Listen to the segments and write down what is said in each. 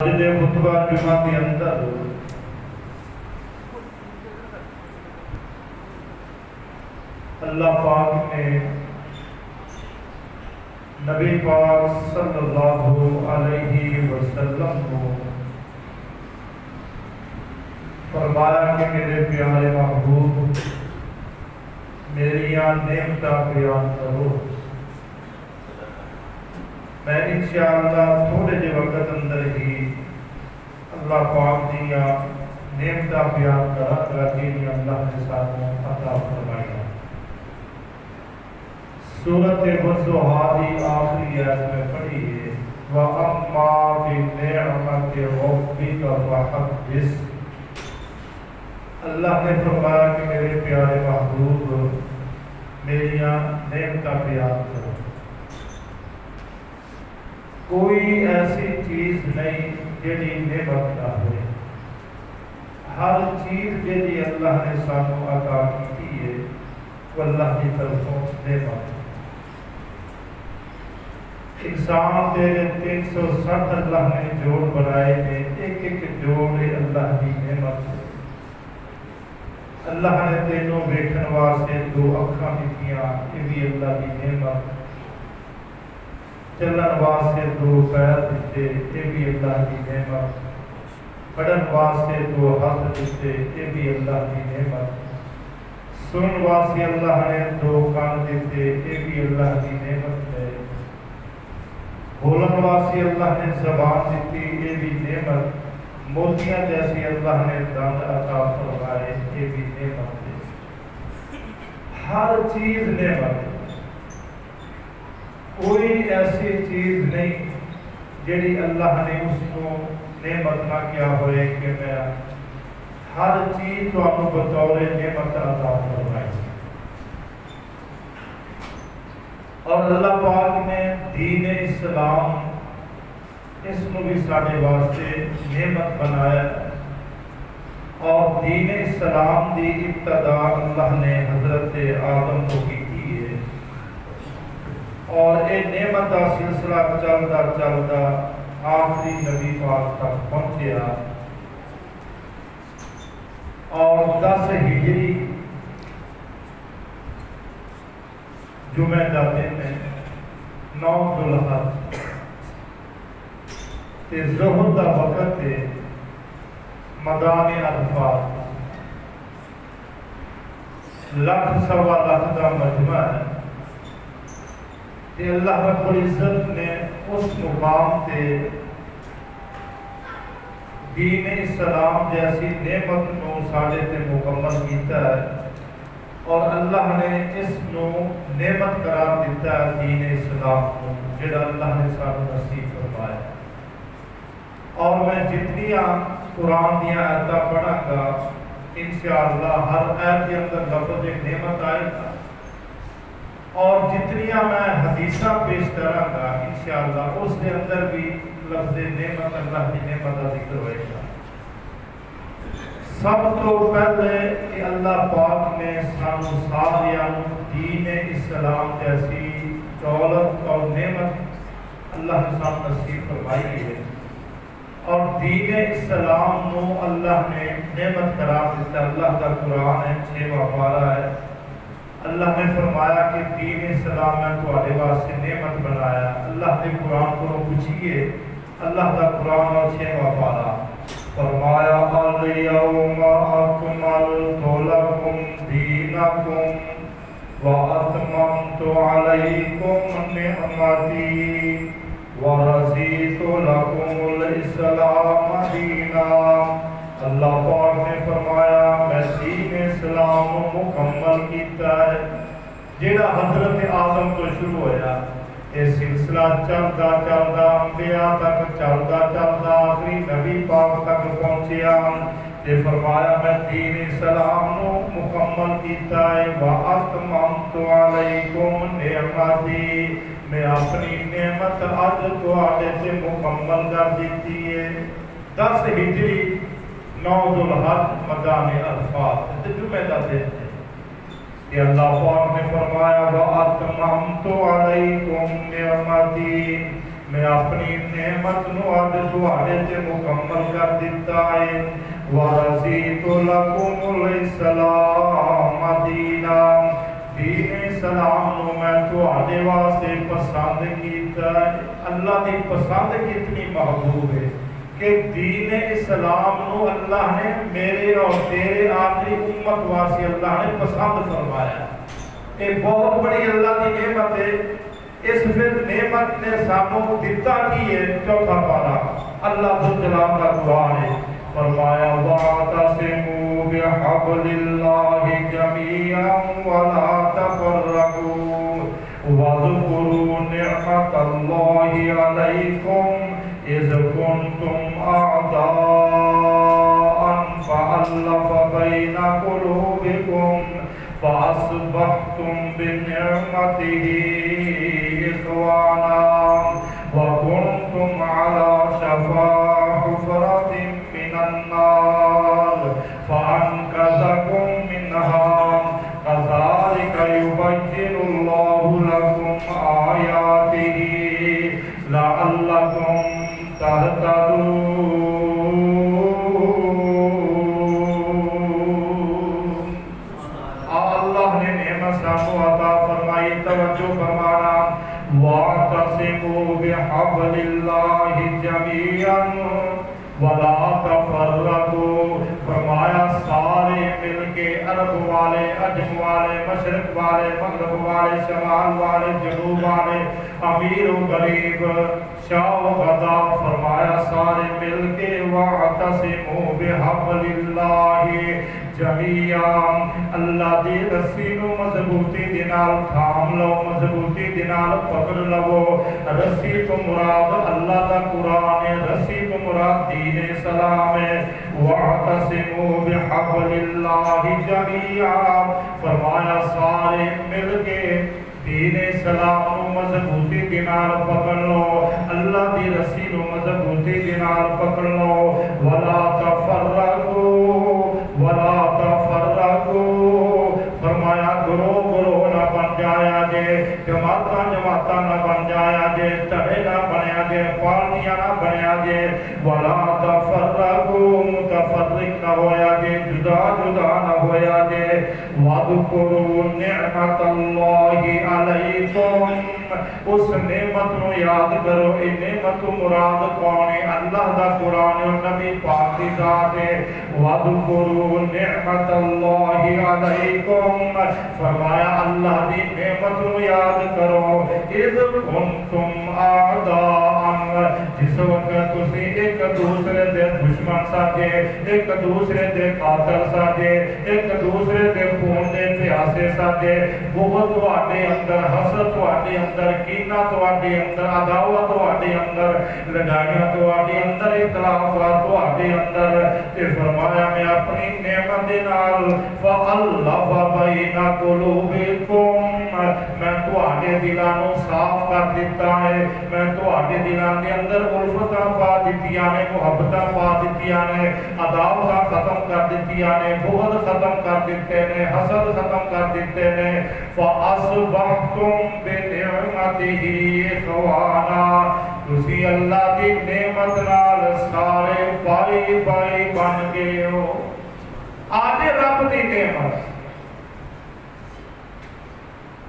خطبہ جمعہ کے اندر اللہ پاک نے نبی پاک صلی اللہ علیہ وسلم کو فرمایا کہ میرے پیارے محبوب میری نعمتاں بیان کرو۔ میں انشاءاللہ تھوڑے جے وقت اندر ہی اللہ پاک دیا نعمتاں بیان کرا جنہیں اللہ نے ساتھوں عطا فرمایا۔ سورۃ والضحیٰ کی آخری آیت میں پڑھی ہے وَأَمَّا بِنِعْمَتِ رَبِّكَ فَحَدِّثْ۔ اللہ نے فرمایا کہ میرے پیارے محبوب میری نعمتاں بیان کرو۔ کوئی ایسی چیز نہیں جیڑی نعمت نہ ہوئے، ہر چیز جیڑی اللہ نے سانو عطا کی ہے وہ اللہ کی طرفوں نعمت۔ انسان تیرے 360 اللہ نے جوڑ بنائے ہیں، ایک ایک جوڑ اللہ کی نعمت۔ اللہ نے تینوں بیٹھن واسطے 2 اکھاں دتیاں، یہ بھی اللہ کی نعمت۔ چلن واسطے 2 پیر دیتے، یہ بھی اللہ کی نعمت۔ پڑھن واسطے 2 ہاتھ دیتے، یہ بھی اللہ کی نعمت۔ سن واسطے اللہ نے 2 کان دیتے، یہ بھی اللہ کی نعمت ہے۔ بولن واسطے اللہ نے زبان دیتی، یہ بھی نعمت۔ موتیاں جیسی اللہ نے دند عطا فرمائے، یہ بھی نعمت ہے۔ ہر چیز نعمت ہے، کوئی ایسی چیز نہیں جیڑی اللہ نے اس کو نعمت نہ کیا ہوئے کہ میں ہر چیز تو آپ کو بطور نعمت عطا فرمائی۔ اور اللہ پاک نے دین اسلام اس کو بھی ساڑھے واسطے نعمت بنایا، اور دین اسلام دی ابتدا اللہ نے حضرت آدم کو کی ہے، اور اے نعمت کا سلسلہ چلتا چلتا آخری نبی پاک تک پہنچیا، اور 10 ہجری جمعہ کا دن 9 ذوالحج تے ظہر دا وقت تے میدان عرفات 1,00,000 سوا لاکھ دا مجمع ہے کہ اللہ رب العزت نے اس مقام تے دین اسلام جیسی نعمت کو ساڑے تے مکمل کیتا ہے، اور اللہ نے اس نو نعمت قرار دیتا ہے دین اسلام کو جڑا اللہ نے سانو نصیب فرمایا۔ اور میں جتنیاں قرآن دیا آیتاں پڑھاں گا انشاءاللہ ہر آیت کے اندر لفظ نعمت آئے گا، اور جتنیاں میں حدیثہ پیش کراں گا انشاءاللہ اس کے اندر بھی لفظ نعمت اللہ کی نعمت کا ذکر ہوئے گا۔ سب تو پہلے کہ اللہ پاک نے سانو ساریاں دین اسلام جیسی دولت اور نعمت اللہ نے سانو نصیب فرمائی ہے، اور دین اسلام نو اللہ نے نعمت قرار دیتا۔ اللہ کا قرآن ہے 6واں پارہ ہے، اللہ نے فرمایا کہ دین اسلام میں تمہارے واسطے نعمت بنایا۔ اللہ نے قرآن کو پوچھئے، اللہ کا قرآن اور 6واں پارہ فرمایا الیوم اکملت لکم دینکم واتممت علیکم نعمتی وَرَضِيتُ لَكُمُ الْإِسْلَامَ دِينًا۔ اللہ پاک نے فرمایا میں دین اسلام مکمل کیتا ہے، جیڑا حضرت آدم تو شروع ہویا، یہ سلسلہ چلتا چلتا انبیاء تک چلتا چلتا آخری نبی پاک تک پہنچیا، یہ فرمایا میں دین اسلام مکمل کیتا ہے وَأَتْمَمْتُ عَلَيْكُمْ نِعْمَتِي، میں اپنی نعمت آج تو آگے سے مکمل کر دیتی ہے۔ 10 ہجری 9 ذوالحج میدان عرفات جمعہ کا دن ہے کہ اللہ پاک نے فرمایا وَأَتْمَمْتُ عَلَيْكُمْ نِعْمَتِي، میں اپنی نعمت نو اج تواڈے تے مکمل کر دیتا ہے ورضیت لکم الاسلام دینا دین اسلام نو میں تواڈے واسطے پسند کیتا ہے اللہ دی پسند کتنی محبوب ہے کہ دین اسلام نو اللہ نے میرے اور تیرے آخری امت واسطے اللہ نے پسند فرمایا یہ بہت بڑی اللہ کی نعمت ہے اس پھر نعمت نے سانو دیتا کی ہے چوتھا پارا اللہ ذو جلال کا قرآن ہے فرمایا وَاعْتَصِمُوا بِحَبْلِ اللَّهِ جَمِيعًا وَلَا تَفَرَّقُوا وَاذْكُرُوا نِعْمَةَ اللَّهِ عَلَيْكُمْ إِذْ كُنْتُمْ أَعْدَاءً فَأَلَّفَ بَيْنَ قُلُوبِكُمْ فَأَصْبَحْتُمْ بِنِعْمَتِهِ إِخْوَانًا وَكُنْتُمْ عَلَى شَفَا حُفْرَةٍ مِّنَ النَّارِ فَأَنْقَذَكُم مِّنْهَا كَذَلِكَ يُبَيِّنُ اللَّهُ لَكُمْ آيَاتِهِ لَعَلَّكُمْ تَهْتَدُونَ اللہ نے نعمت سانو عطا فرمائی توجہ فرمانا وَاعْتَصِمُوا بِحَبْلِ اللَّهِ جَمِيعًا وَلَا تَفَرَّقُوا فرمایا سارے مل کے عرب والے عجم والے مشرق والے مغرب والے شمال والے جنوب والے امیر و غریب شاہ و غدا فرمایا سارے مل کے وَاعْتَصِمُوا بِحَبْلِ اللَّهِ جميعا اللہ دی رسی نو مضبوطی دی نال تھام لو مضبوطی دی نال پکڑ لو رسی تو مراد اللہ دا قرآن ہے رسی تو مراد دین اسلام ہے وَاعْتَصِمُوا بِحَبْلِ اللَّهِ جَمِيعًا فرمایا سارے مل کے دین اسلام نو مضبوطی دی نال پکڑ لو اللہ دی رسی نو مضبوطی دی نال پکڑ لو وَلَا تَفَرَّقُوا وَلَا تَفَرَّقُوا فرمایا گروہ گروہ نہ بن جایا جے جماعتاں جماعتاں نہ بن جایا جے تڑے نہ بنیا جے پارٹیاں نہ بنیا جے وَلَا تَفَرَّقُوا متفرق نہ ہویا جے جدا جدا نہ ہویا جے وَاذْكُرُوا نِعْمَةَ اللَّهِ عَلَيْكُمْ اس نعمت نو یاد کرو اے نعمت مراد کون ہے اللہ دا قرآن اور نبی پاک کی ذات ہے وَاذْكُرُوا نِعْمَةَ اللَّهِ عَلَيْكُمْ فرمایا اللہ دی نعمت نو یاد کرو اذ کنتم اعداء جس وقت تسی ایک دوسرے دے دشمن ساجے ایک دوسرے دے قاتل ساجے ایک دوسرے دے خون دے پیاسے ساجے بغض تواڈے اندر حسد تواڈے اندر کینہ تواڈے اندر عداوت تواڈے اندر لڑائیاں تواڈے اندر اختلافات تواڈے اندر تے فرمایا میں اپنی نعمت دے نال فَأَلَّفَ بَيْنَ قُلُوبِكُمْ میں تواڈے دلاں نو صاف کر دیتا ہے میں تواڈے دلاں دے اندر الفتاں پا دتیاں نے محبتاں پا دتیاں نے عداوتاں ختم کر دتیاں نے بغض ختم کر دیتے نے حسد ختم کر دیتے نے فَأَصْبَحْتُمْ بِنِعْمَتِهِ إِخْوَانًا تسی اللہ دی نعمت نال سارے بھائی بھائی بن گئے ہو آج رب دی نعمت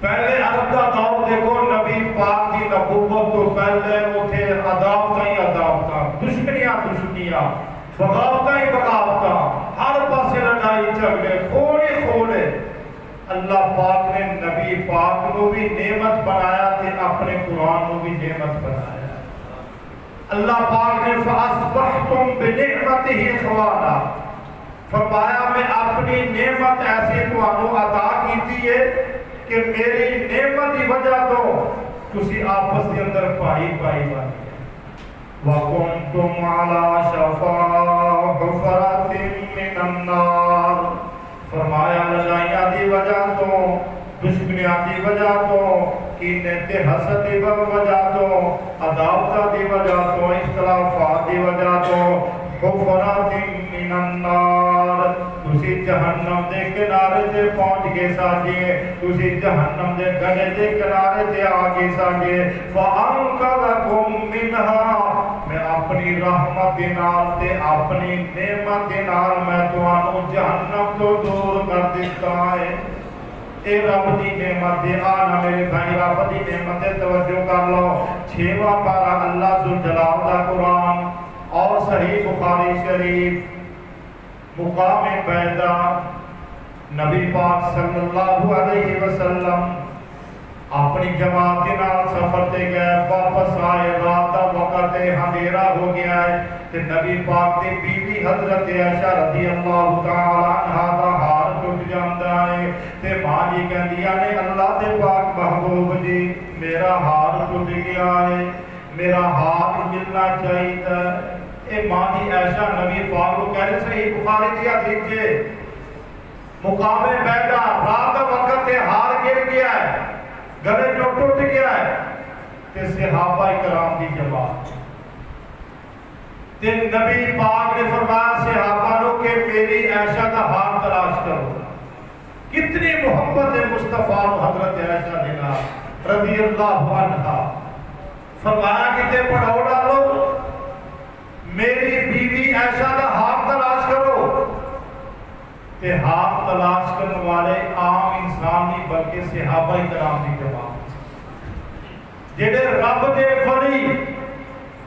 پہلے عرب کا دور دیکھو نبی پاک کی نبوت تو پہلے وہ تھے عداوتاں ہی عداوتاں دشمنیاں دشمنیاں بغاوتاں ہی بغاوتاں ہر پاسے لڑائی جھگڑے کھوڑے کھوڑے اللہ پاک نے نبی پاک کو بھی نعمت بنایا تھے اپنے قرآن کو بھی نعمت بنایا اللہ پاک نے فَأَصْبَحْتُمْ بِنِعْمَتِهِ إِخْوَانًا فرمایا میں اپنی نعمت ایسی تو عطا کیتی ہے کہ میری نعمت کی وجہ تو تسی آپس کے اندر پائی پائی بن گئے وَكُنْتُمْ عَلَى شَفَا حُفْرَةٍ مِّنَ النَّارِ فرمایا لڑائیاں دی وجہ تو دشمنیاں دی وجہ تو کینے تے حسد دی وجہ تو عداوت دی وجہ تو اختلافات دی وجہ تو حُفْرَةٍ مِّنَ النَّارِ تسی جہنم دے کنارے تے پہنچ گئے ساجے تسی جہنم دے گڑے دے کنارے تے آگے ساجے فَأَنْقَذَكُمْ مِنْهَا میں اپنی رحمت دے نال تے اپنی نعمت دے نال میں تانوں جہنم تو دور کر دیتا ہے اے رب دی نعمت دے آنا میرے بھائی رب دی نعمت دے توجہ کر لو 6واں پارہ اللہ ذوالجلال دا قرآن اور صحیح بخاری شریف مقام بیدا نبی پاک صلی اللہ علیہ وسلم اپنی جماعت کے نال سفر تے گئے واپس آئے رات دا وقت اندھیرا ہو گیا ہے کہ نبی پاک دی بیوی حضرت عائشہ رضی اللہ تعالی عنہا دا ہار ٹوٹ جاندا ہے تے ماں جی کہندیاں نے اللہ دے پاک محبوب جی میرا ہار ٹوٹ گیا ہے میرا ہاتھ ملنا چاہیے اے ماں جی عائشہ نبی پاک کو کہہ رہے صحیح بخاری دی حدیث ہے مقام بیدا رات دا وقت ہار گر گیا ہے گلے جو ٹوٹ گیا ہے تے صحابہ کرام دی جماعت تے نبی پاک نے فرمایا صحابہ نو کہ میری عائشہ دا ہاتھ تلاش کرو کتنی محبت ہے مصطفیٰ حضرت عائشہ دینا رضی اللہ عنہ فرمایا کہ پڑھو ڈالو میری بیوی عائشہ دا ہاتھ تلاش کرو تے ہاتھ تلاش کرنے والے عام انسان نہیں بلکہ صحابہ کرام دی جماعت جڑے رب دے ولی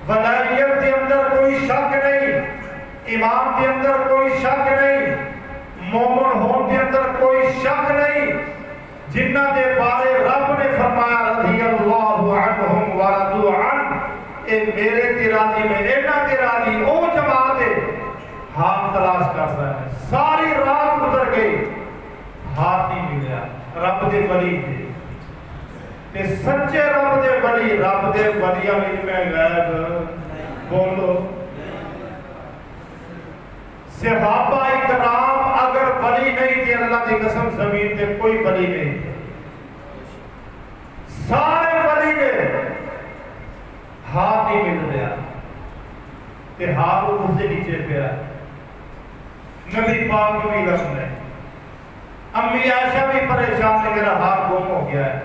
ولایت دے اندر کوئی شک نہیں ایمان دے اندر کوئی شک نہیں مومن ہون دے اندر کوئی شک نہیں جنہ دے بارے رب نے فرمایا رضی اللہ عنہم ورضوا عنہ اے میرے تیرانی میں اینا تیرانی او جماعت ہے ہاتھ تلاش کرتا ہے ساری رات گزر گئی ہاتھ نہیں ملیا رب دے ولی دے تے سچے رب دے ولی رب دے ولیاں میں غیب بولو صحابہ اکرام اگر ولی نہیں تھے اللہ کی قسم زمین تے کوئی ولی نہیں تھے سارے ولی نے ہاتھ نہیں مل رہا تے ہاتھ اس سے نیچے پہ ہے نبی پاک کو بھی رسم ہے امی عائشہ بھی پریشان ہے میرا ہاتھ گم ہو گیا ہے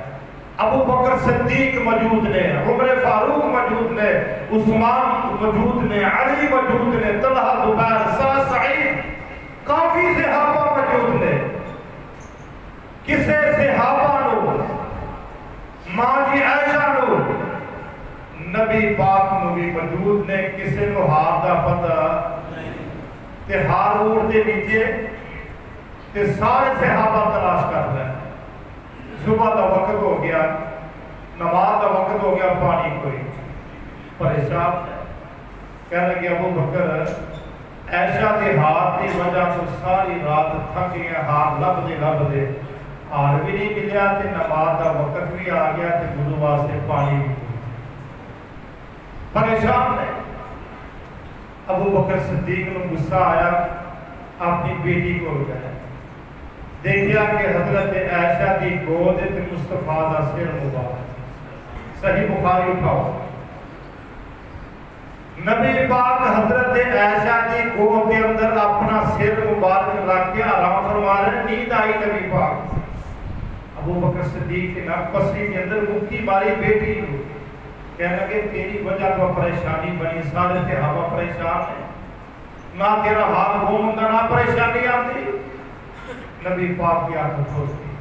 ابو بکر صدیق موجود نے عمر فاروق موجود نے عثمان موجود نے علی موجود نے طلحہ زبیر سعد سعید کافی صحابہ موجود نے کسے صحابہ نو ماں جی عائشہ نو نبی پاک نو بھی موجود نے کسے نو ہاتھ دا پتہ تے ہارون دے نیچے تے سارے صحابہ تلاش کر رہے ہیں صبح دا وقت ہو گیا نماز دا وقت ہو گیا پانی کوئی پریشان کہنے لگے ابو بکر عائشہ کے ہاتھ کی وجہ سے ساری رات تھک گیا ہاتھ لب دے آر بھی نہیں ملیا تے نماز دا وقت بھی آ گیا تے وضو واسطے پانی بھی پریشان ہے ابو بکر صدیق کو غصہ آیا اپنی بیٹی کو گئے دیکھیا کہ حضرت عائشہ کی گود تے مصطفیٰ دا سر مبارک صحیح بخاری اٹھاؤ نبی پاک حضرت عائشہ کی گود کے اندر اپنا سر مبارک رکھ کے آرام فرما رہے ہیں نیند آئی نبی پاک ابو بکر صدیق کے نام پسری کے اندر مکی ماری بیٹی کو کہنے لگے تیری وجہ تو پریشانی بنی سارے صحابہ پریشان ہیں نہ تیرا حال گم ہوتا نہ پریشانی آتی نبی پاک کی آنکھ کھولتی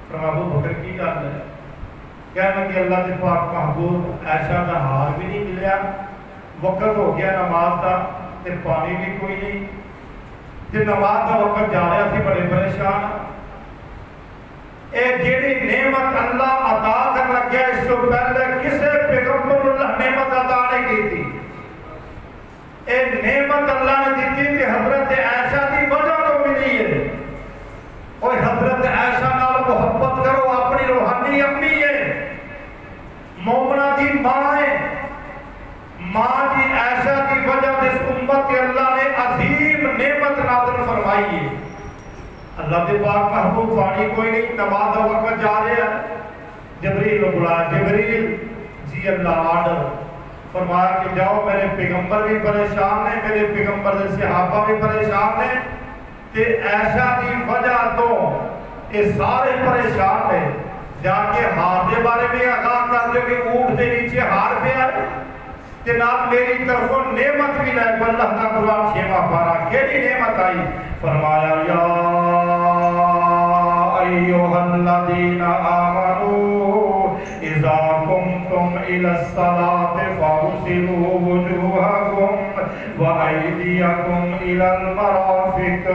فرمایا ابو بکر کی جان ہے کہنے لگے اللہ کے پاک محبوب عائشہ کا ہار بھی نہیں ملیا وقت ہو گیا نماز کا تے پانی بھی کوئی نہیں تے نماز کا وقت جا رہا تھی بڑے پریشان اے جیڑی نعمت اللہ عطا کر لگیا اس سے پہلے کسے پیغمبر اللہ نعمت عطا نہیں کی تھی اے نعمت اللہ نے دیتی کہ حضرت عائشہ کی وجہ تو ملی ہے اور حضرت عائشہ نال محبت کرو اپنی روحانی امی ہے مومنہ دی ماں ہے ماں جی عائشہ کی وجہ اس امت کے اللہ نے عظیم نعمت نازل فرمائی ہے اللہ دے پاک محبوب پانی کوئی نہیں نماز دا وقت جا رہے ہیں جبریل کو بلایا جبریل جی اللہ آرڈر فرمایا کہ جاؤ میرے پیغمبر بھی پریشان ہیں میرے پیغمبر دے صحابہ بھی پریشان ہیں تے ایشا دی وجہ تو یہ سارے پریشان نے جا کے ہار دے بارے میں آگاہ کر دے کہ اونٹ دے نیچے ہار پہ آئے تے نال میری طرفوں نعمت بھی لائے اللہ کا قرآن 6واں پارہ کیڑی نعمت آئی فرمایا یا ایوہ الذین آمنوا اذا قمتم الى الصلاة فاغسلوا وجوہکم وأيديكم إلى المرافق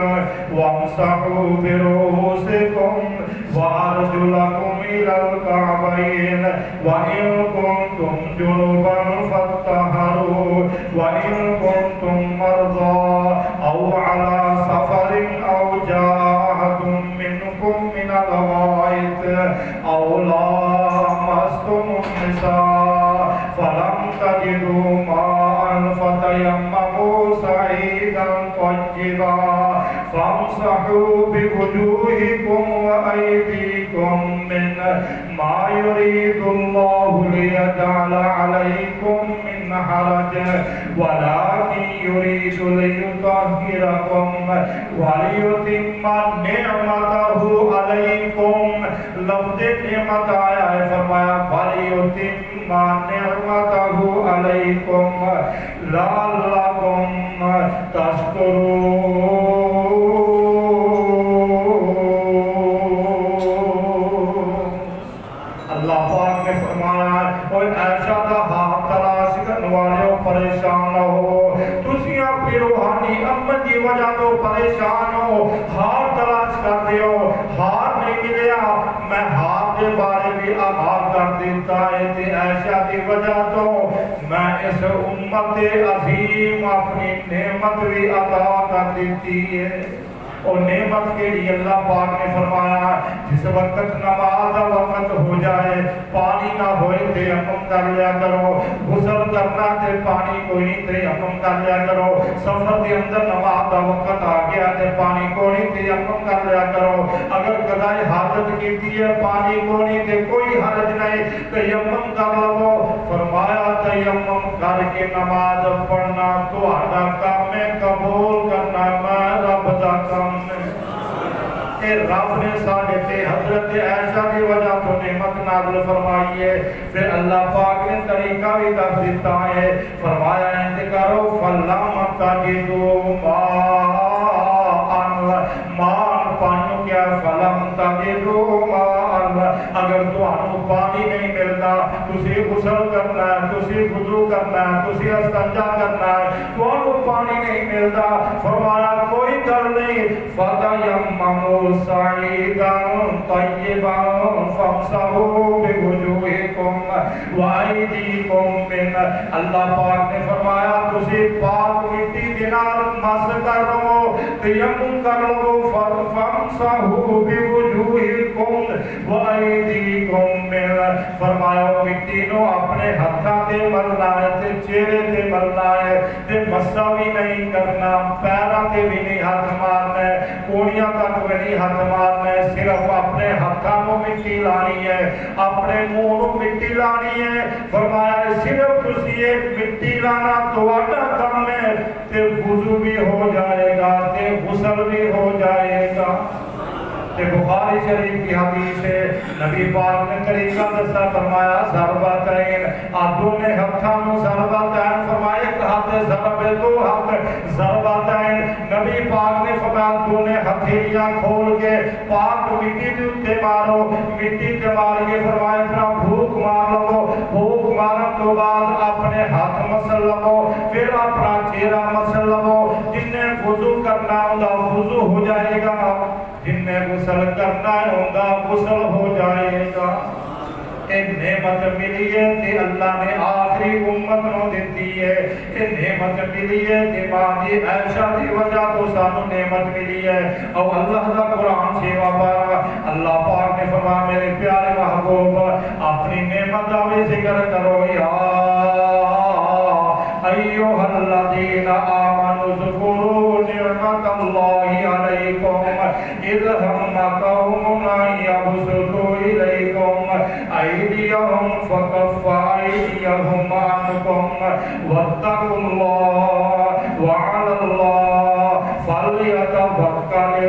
وامسحوا برؤوسكم وأرجلكم إلى الكعبين وإن كنتم جنبا فاطهروا وإن كنتم مرضى أو على سفر أو جاء أحد منكم من الغائط أو لامستم النساء فلم تجدوا ماء فتيمموا صعيدا طيبا فامسحوا بوجوهكم وأيديكم منه ما يريد الله ليجعل عليكم من حرج ولكن يريد ليطهركم وليتم نعمته عليكم لفظ نعمت آیا ہے فرمایا وليتم نعمته عليكم لعلكم تشكرون اللہ پاک نے فرمایا کوئی ایسا دا ہاتھ تلاش کرنے والے پریشان نہ ہو تسی اپنی روحانی امن کی وجہ تو پریشان ہو ہاتھ تلاش کر دے ہو ہاتھ نہیں ملیا میں ہاتھ کے بارے بھی آغاز کر دیتا ہے تے ایسا دی وجہ تو میں اس امت عظیم اپنی نعمت بھی عطا کر دیتی ہے اور نعمت کے لیے اللہ پاک نے فرمایا جس وقت نماز وقت ہو جائے پانی نہ ہوئے تیمم کر لیا کرو غسل کرنا تے پانی کوئی نہیں تیمم کر لیا کرو سفر کے اندر نماز کا وقت آ گیا تے پانی کوئی نہیں تیمم کر لیا کرو اگر قضاء حاجت کیتی ہے پانی کوئی نہیں تے کوئی حرج نہیں تیمم کر لو فرمایا تیمم کر کے نماز پڑھنا تہاڈا کام ہے قبول کرنا میں رب دا کام کہ رب نے ساڑھے تے حضرت عائشہ کی وجہ تو نعمت نازل فرمائی ہے پھر اللہ پاک نے طریقہ بھی دس دیتا ہے فرمایا انتکارو فَلَّمَ تَجِدُوا مَاءً پانیوں کیا فَلَمْ تَجِدُوا مَاءً اگر تو ہم پانی نہیں ملتا تسی غسل کرنا ہے تسی وضو کرنا ہے تسی استنجا کرنا ہے تو ہم پانی نہیں ملتا فرمایا کوئی کر نہیں فَتَيَمَّمُوا صَعِيدًا طَيِّبًا فَامْسَحُوا بِوُجُوهِكُمْ وَأَيْدِيكُمْ مِنْهُ اللہ پاک نے فرمایا تسی پاک مٹی دینار مس کر لو تیمم کر لو فَامْسَحُوا بِوُجُوهِكُمْ وَأَيْدِيكُمْ مِنْهُ فرمایا مٹی نو اپنے ہتھاں تے ملنا ہے تے چہرے تے ملنا ہے تے مسا بھی نہیں کرنا پیراں تے بھی نہیں ہاتھ مارنا ہے کوڑیاں تک بھی نہیں ہاتھ مارنا ہے صرف اپنے ہتھاں نو مٹی لانی ہے اپنے منہ نو مٹی لانی ہے فرمایا صرف تسی ایک مٹی لانا تہاڈا کام ہے تے وضو بھی ہو جائے گا تے غسل بھی ہو جائے گا کہ بخاری شریف کی حدیث ہے نبی پاک نے طریقہ دستا فرمایا ضربتین آدھوں نے ہتھانوں ضربتین فرمایا ایک ہاتھ ضربے دو ہاتھ ضربتین نبی پاک نے فرمایا دو نے ہتھیلیاں کھول کے پاک مٹی تے مارو مٹی تے مار کے فرمایا پھر بھوک مار لو بھوک مارن تو بعد اپنے ہاتھ مسل لو پھر اپنا چہرہ مسل لو جن نے وضو کرنا ہوگا وضو ہو جائے گا جن نے غسل کرنا ہوگا غسل ہو جائے گا ایک نعمت ملی ہے کہ اللہ نے آخری امت نو دیتی ہے ایک نعمت ملی ہے کہ ماں عائشہ کی وجہ تو سانو نعمت ملی ہے اور اللہ کا قرآن سیوا پارا اللہ پاک نے فرمایا میرے پیارے محبوب اپنی نعمت کا بھی ذکر کرو یا ایوہ الذین آمنوا اذکروا نعمت اللہ علیکم اذ ہم قوم یبسطوا الیکم ایدیہم فکف ایدیہم عنکم واتقوا اللہ وعلی اللہ فلیتوکل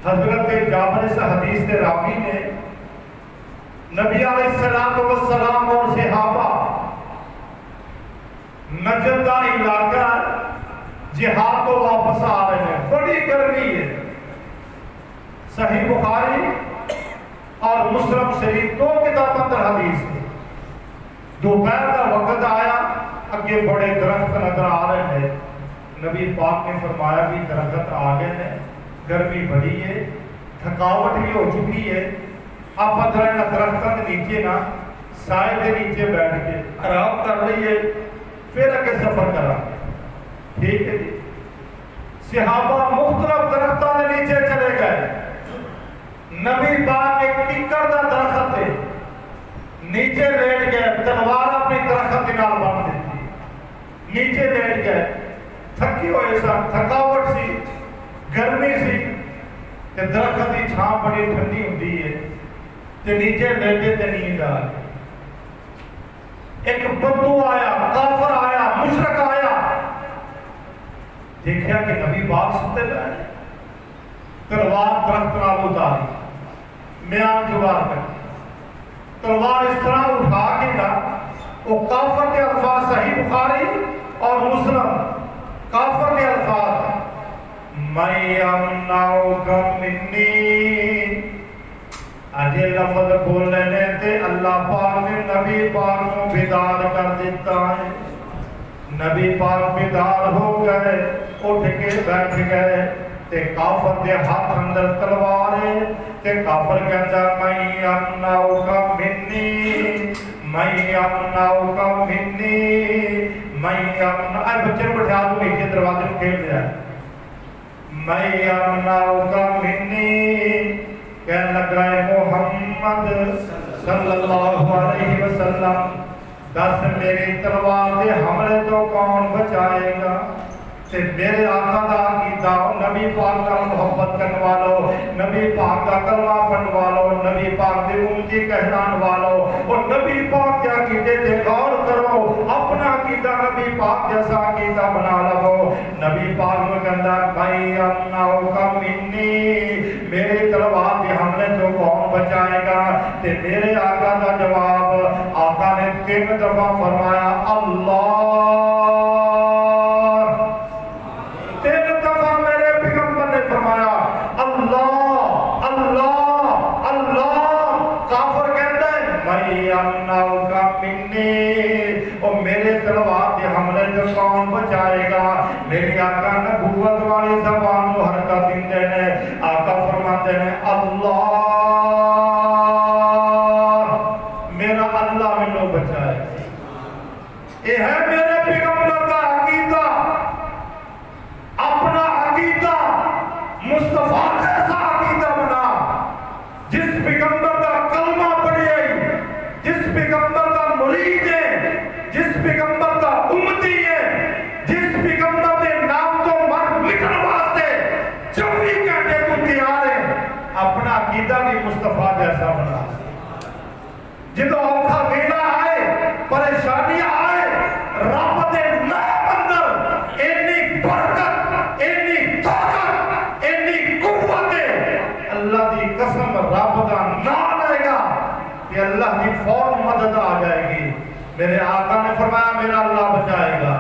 حضرت جابر اس حدیث کے راوی نے نبی علیہ السلام اور صحابہ نجد کا علاقہ جہاد کو واپس آ رہے ہیں، بڑی گرمی ہے۔ صحیح بخاری اور مسلم شریف دو کتاب اندر حدیث ہے۔ دوپہر کا وقت آیا، اگے بڑے درخت نظر آ رہے ہیں۔ نبی پاک نے فرمایا بھی درخت آ گئے ہیں، گرمی بڑی ہے، تھکاوٹ بھی ہو چکی ہے، آپ ادھر درختوں کے نیچے نا سائے کے نیچے بیٹھ کے آرام کر لیے، پھر اگے سفر کرا۔ ٹھیک ہے جی۔ صحابہ مختلف درختوں کے نیچے چلے گئے۔ نبی پاک ایک ککر دا درخت ہے، نیچے لیٹ گئے، تلوار اپنی درخت کے نال بن دیتی، نیچے لیٹ گئے، تھکی ہوئے سن، تھکاوٹ سی، گرمی سی، تے درخت کی چھاں بڑی ٹھنڈی ہوتی ہے، تے نیچے لیٹے تے نیند آ گئی۔ ایک بدو آیا، کافر آیا، مشرک آیا، دیکھا کہ نبی پاک ستے پئے، تلوار درخت نال اتاری، میان جوار کر تلوار اس طرح اٹھا کے نا، وہ کافر کے الفاظ صحیح بخاری اور مسلم، کافر کے الفاظ مَن يَمْنَعُكَ مِنِّي، آجے لفظ بولنے تے اللہ پاک نے نبی پاک کو بیدار کر دیتا ہے۔ نبی پاک بیدار ہو گئے، اٹھ کے بیٹھ گئے، تے کافر دے ہاتھ اندر تلوار ہے، تے کافر کہتا مَن يَمْنَعُكَ مِنِّي، مَن يَمْنَعُكَ مِنِّي، مَن يَمْنَعُكَ، اے بچے بٹھا دو نیچے دروازے میں کھیل جائے، مَن يَمْنَعُكَ مِنِّي، کہنے لگ رہے محمد صلی اللہ علیہ وسلم، دس میری تلوار دے حملے تو کون بچائے گا؟ تے میرے آقا دا عقیدہ، نبی پاک کا محبت کرنے والو، نبی پاک کا کلمہ پڑھنے والو، نبی پاک دے امتی کہلان والو، اور نبی پاک کے عقیدے تے غور کرو، اپنا عقیدہ نبی پاک جیسا عقیدہ بنا لو۔ نبی پاک میں کہتا مَن يَمْنَعُكَ مِنِّي، میرے تلوار کے حملے تو کون بچائے گا؟ تے میرے آقا دا جواب، آقا نے 3 دفعہ فرمایا اللہ، 3 دفعہ میرے پیغمبر نے فرمایا اللہ اللہ اللہ۔ کافر کہتا ہے مَن يَمْنَعُكَ مِنِّي، اور میرے تلوار کے حملے تو کون بچائے گا؟ میری آقا نبوت والی زبان کو حرکت دیندے نے، آقا فرماتے ہیں اللہ، میرا اللہ میں نو بچائے۔ یہ ہے میرے پیغمبر کا عقیدہ، اپنا عقیدہ مصطفیٰ جیسا عقیدہ بنا، جس پیغمبر کا کلمہ پڑھے، جس پیغمبر کا مرید ہے، جس پیغمبر کا امتی ہے، جس پیغمبر کے نام تو مر مٹن واسطے 24 گھنٹے تو تیار ہے، اپنا عقیدہ بھی مصطفیٰ جیسا بنا۔ جدو اوکھا ویلا آئے، پریشانی آئے، رب دے نام اندر اینی برکت، اینی طاقت، اینی قوت ہے، اللہ دی قسم رب دا نام آئے گا کہ اللہ کی فوراً مدد آ جائے گی۔ میرے آقا نے فرمایا میرا اللہ بچائے گا۔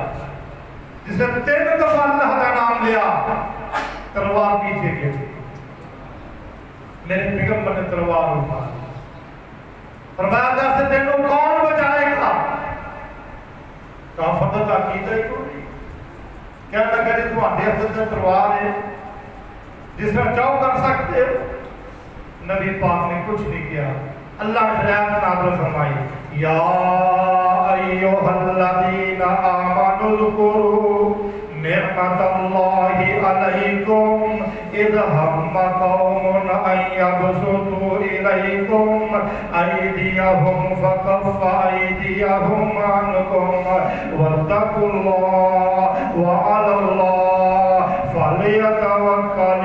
جسے 3 دفعہ اللہ کا نام لیا، تلوار پیچھے گئی، میرے پیغمبر نے تلوار اٹھا، فرمایا جیسے تینوں کون بچائے گا؟ کافر دا عقیدہ ہی کوئی کہنے لگا جی تمہارے ہاتھ میں تلوار ہے، جس میں چاہو کر سکتے ہو۔ نبی پاک نے کچھ نہیں کیا۔ اللہ نے آیت نازل فرمائی یا ایھا الذین آمنوا اذکروا نعمت اللہ علیکم اذ ہم قوم ان یبسطوا الیکم ایدیہم فکف ایدیہم عنکم واتقوا اللہ وعلی اللہ فلیتوکل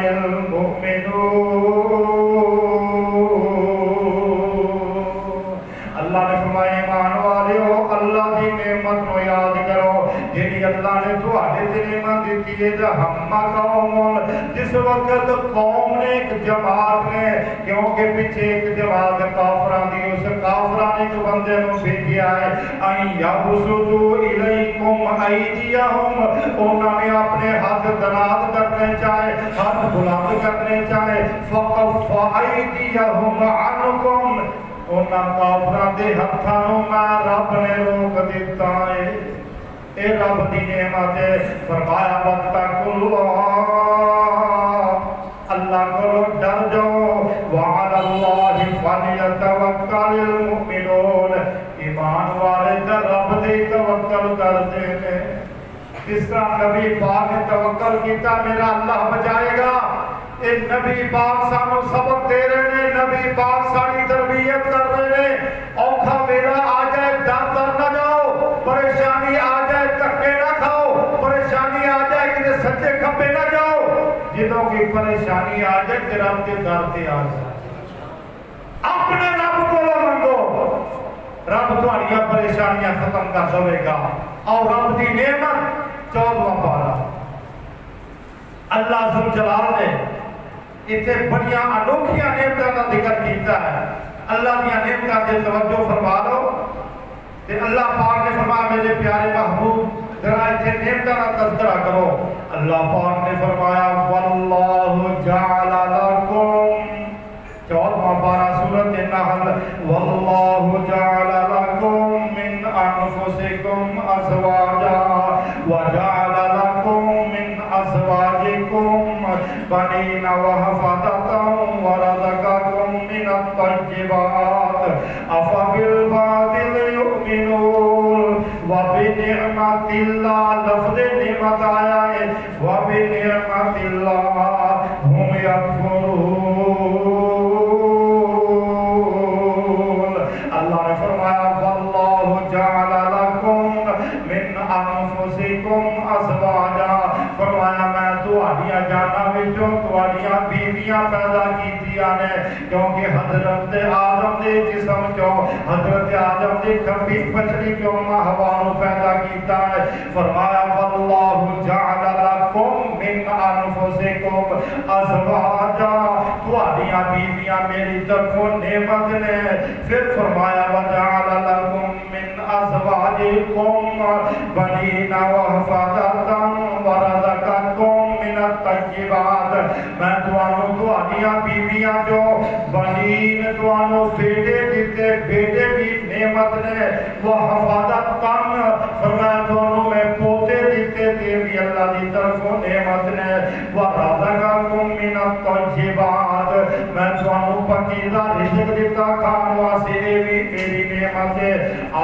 المؤمنون۔ اللہ نے فرمایا ایمان والےو اللہ کی نعمت کو یاد کرو جنہی اللہ نے تھوڑے تے نعمت دیتی ہے۔ ہم قوم، جس وقت قوم نے ایک جماعت نے کیونکہ پیچھے ایک جماعت کافران دی اس کافران ایک بندے نو بھیجیا ہے این یبسطوا الیکم ایدیہم انہوں نے اپنے ہاتھ دراز کرنے چاہے ہاتھ بلند کرنے چاہے فکف ایدیہم عنکم انہاں کافران دے ہتھاں میں رب نے روک دیتا ہے اے رب دی نعمت ہے فرمایا واتقوا اللہ کو ڈر جاؤ وعلی اللہ فلیتوکل المؤمنون ایمان والے رب دے توکل کرتے ہیں کس طرح نبی پاک نے توکل کیتا میرا اللہ بچائے گا اے نبی پاک سانو سبق دے رہے ہیں نبی پاک ساری تربیت کر رہے ہیں اوکھا میرا آ جائے ڈر نہ جاؤ پریشانی آ جائے تکے نہ کھاؤ پریشانی آ جائے کہ سچے کھپے نہ جاؤ جنہوں کی پریشانی آ جائے کہ رب کے در تے آ جائے اپنے رب کو منگو رب تمہاری پریشانیاں ختم کر دے گا اور رب دی نعمت 14واں پارہ اللہ ذو جلال نے اتنے بڑیاں انوکھیاں نعمتوں کا ذکر کیتا ہے اللہ دیا نعمتوں سے توجہ فرما لو کہ اللہ پاک نے فرمایا میرے پیارے محبوب ذرا اتنے نعمتوں کا تذکرہ کرو اللہ پاک نے فرمایا واللہ جعل لکم 14واں پارہ سورۃ النحل واللہ جعل لکم من انفسکم ازواجا وجعل لکم من ازواجکم بنین وحفظتا ورزقکم من الطیبات افبالباطل یؤمنون وبنعمت اللہ لفظ نعمت آیا ہے وبنعمت اللہ ہم یکفرون اللہ نے فرمایا واللہ جعل لکم من انفسکم ازواجا فرمایا میں تواڈیاں جاناں وچوں تواڈیاں بیویاں پیدا کیتیاں نے کیونکہ حضرت آدم دے جسم چوں حضرت آدم دی کبھی پچھلی چوں حوا نو پیدا کیتا ہے فرمایا واللہ جعل لکم من انفسکم ازواجا تواڈیاں بیویاں میری طرفوں نعمت نے پھر فرمایا وجعل لکم من ازواجکم بنین وحفظتا ورزقکم من الطیبات میں تواڈیاں بیویاں جو بنین تانوں بیٹے دیتے بیٹے بھی نعمت نے وحفظت کم فرمایا تانوں میں پوتے دیتے تے بھی اللہ دی طرفوں نعمت نے ورزقکم من الطیبات میں تانوں پاکیزہ رزق دیتا کھان واسطے بھی میری نعمت ہے